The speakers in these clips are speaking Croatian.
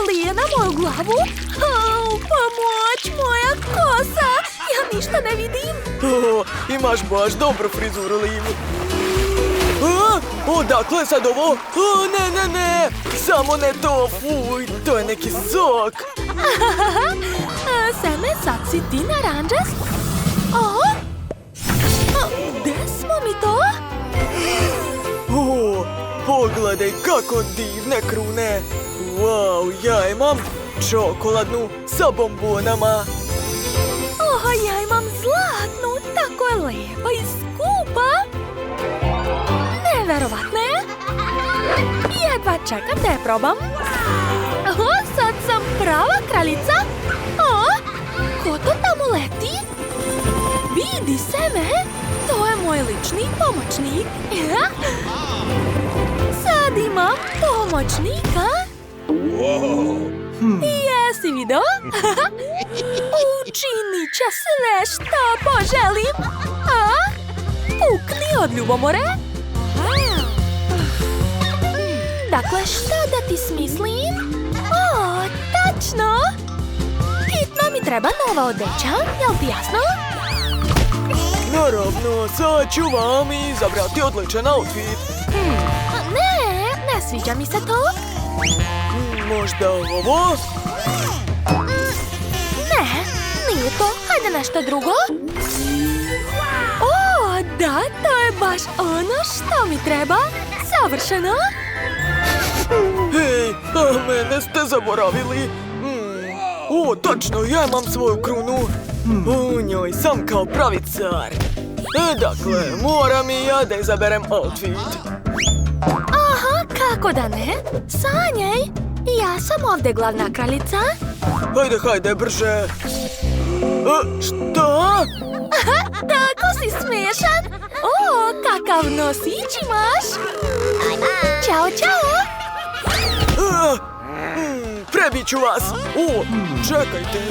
lije na moju glavu. Pomoć, moja kosa. Ja ništa ne vidim. Imaš baš dobru frizuru, Liv. Odakle sad ovo? Ne. Samo ne to. Fuj, to je neki sok. Seme, sad si ti naranđast? Gde smo mi to? Pogledaj kako divne krune. Wow, ja imam čokoladnu sa bombonama. Ja imam zlatnu, tako je lepa i skupa. Neverovatno je. Jedva čekam da je probam. Sad sam prava kraljica. Ko to tamo leti? Vidi Seme, to je moj lični pomoćnik. Sad imam pomoćnika. Jesi video? Učinit će sve što poželim. Pukni od ljubomore. Dakle, šta da ti smislim? Tačno! Hitno mi treba nova odeća, jel ti jasno? Naravno, sad ću vam izabrati odličan outfit. Ne sviđa mi se to. Možda ovo? Ne, nije to. Hajde nešto drugo. Da, to je baš ono što mi treba. Savršeno. Hej, mene ste zaboravili. Točno, ja imam svoju krunu. U njoj sam kao pravi car. Dakle, moram i ja da izaberem outfit. Kako da ne? Sanjaj, ja sam ovdje glavna kraljica. Hajde, brže. Šta? Tako si smiješan. Kakav nosić imaš. Ćao. Prebit ću vas. Čekajte.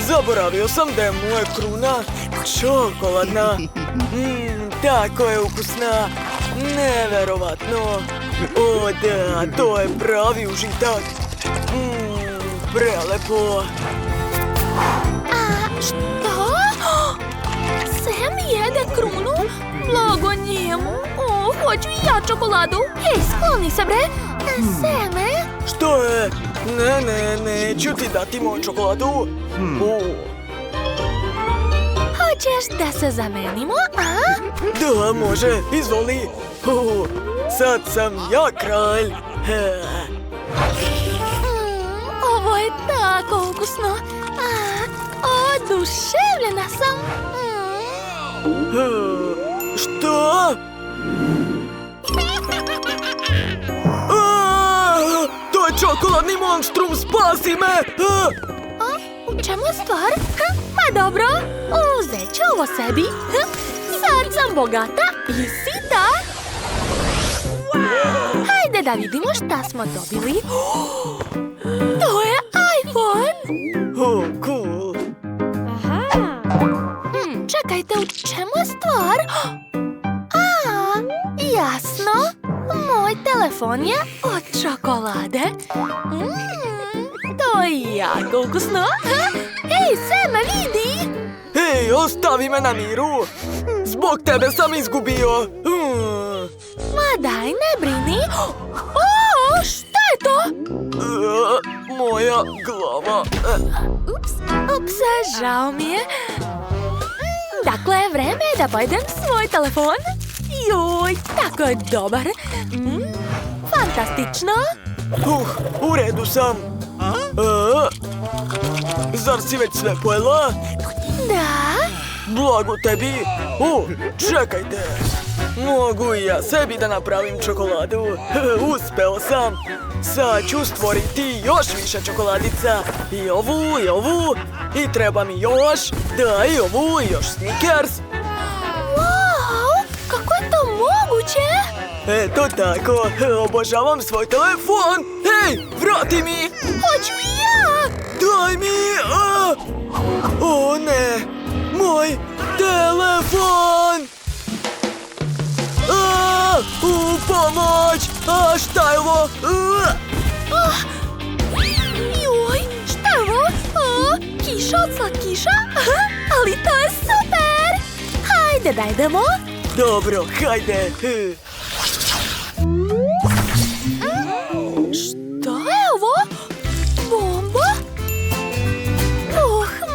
Zaboravio sam da je moja kruna čokoladna. Tako je ukusna. Neverovatno. Da, to je pravi užitak. Prelepo. Što? Sam jede krunu? Blago njemu. Hoću i ja čokoladu. Hej, skloni se bre. Seme? Što je? Neću ti dati moju čokoladu. Hoćeš da se zamenimo, Da, može, izvoli. Sad sam ja kralj. Ovo je tako ukusno. Oduševljena sam. Što? To je čokoladni monstrum, spasi me! U čemu je stvar? Pa dobro, uzet ću ovo sebi. Sad sam bogata i sita. Hajde da vidimo šta smo dobili. To je iPhone. Cool. Čekajte, u čemu je stvar? Jasno. Moj telefon je od čokolade. To je jako ukusno. Hej, Seme, vidi! Hej, ostavi me na miru. Zbog tebe sam izgubio. Ma daj, ne brini. Šta je to? Moja glava. Ups, žao mi je. Dakle, vreme je da pojedem svoj telefon. Joj, tako je dobar. Fantastično. U redu sam. Zar si već sve pojela? Da. Blago tebi. Čekajte. Mogu i ja sebi da napravim čokoladu. Uspeo sam. Sad ću stvoriti još više čokoladica. I ovu. I treba mi još. Da, i ovu, i još Snickers. Wow, kako je to moguće? Eto tako, obožavam svoj telefon. Hej, vrati mi. Hoću i ja. Daj mi. O ne, moj telefon. Pomoć. Šta je ovo? Više od slatkiša? Ali to je super! Hajde da idemo. Dobro, hajde. Što je ovo? Bomba?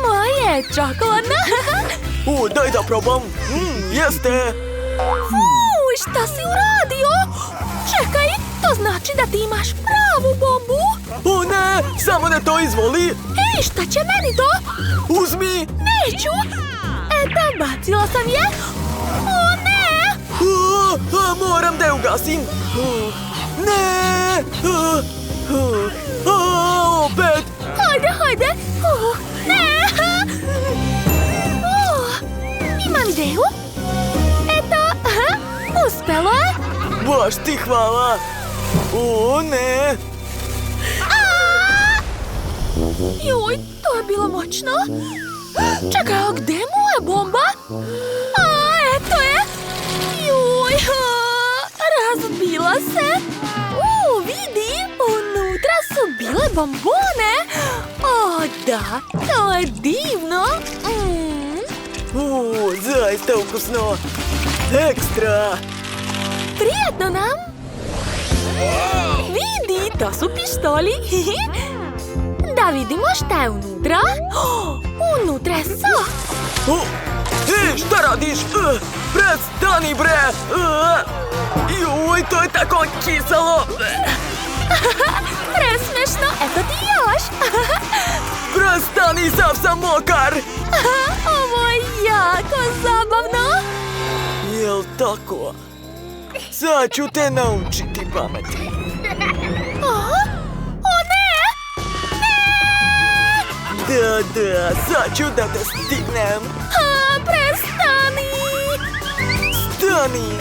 Moja je čokoladna. Daj da probam. Jeste. Šta si uradio? Čekaj, to znači da ti imaš pravu bombu? Ne, samo ne to izvoli. Ej, šta će meni to? Uzmi. Neću. Eto, bacila sam je. O, ne! Moram da je ugasim. Ne! Opet! Hajde! Ne! Imam ideju. Eto, uspelo je. Baš ti hvala. Ne! Joj, to je bilo moćno. Čekaj, a gde mu je bomba? Eto je. Joj, razbila se. Vidi, unutra su bile bombone. Da, to je divno. Zaista ukusno. Ekstra. Prijatno nam. Vidi, to su pištoli. Da vidimo šta je unutra. Unutra je sok. Šta radiš? Prestani, bre! Joj, to je tako kiselo! Presmešno, eto ti još. Prestani, sav sam mokar! Ovo je jako zabavno. Jel tako? Sad ću te naučiti pameti. Da, sad ću da te stignem. Prestani! Stani!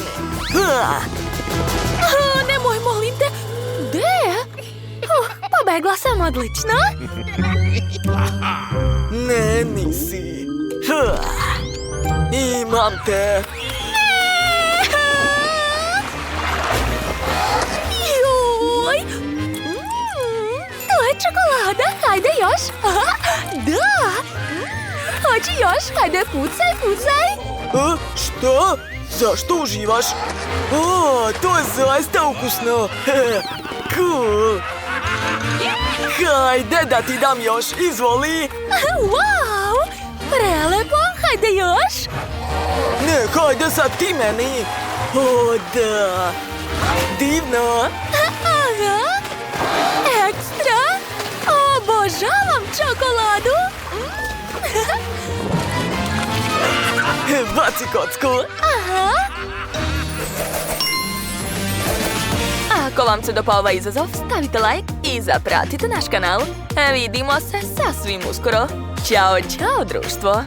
Nemoj, molim te. Gde je? Pobegla sam odlično. Ne, nisi. Imam te. Joj! To je čokolada. Hajde još. Da! Hoću još. Hajde, pucaj. Što? Zašto uživaš? To je zaista ukusno. Cool. Hajde da ti dam još. Izvoli. Wow! Prelepo. Hajde još. Ne, hajde sad ti meni. Da. Divno. Aha. Ekstra. Obožavam čokoladu. Baci kocku. Aha. Ako vam se dopao ovaj izazov, stavite like i zapratite naš kanal. Vidimo se sasvim uskoro. Ćao, društvo.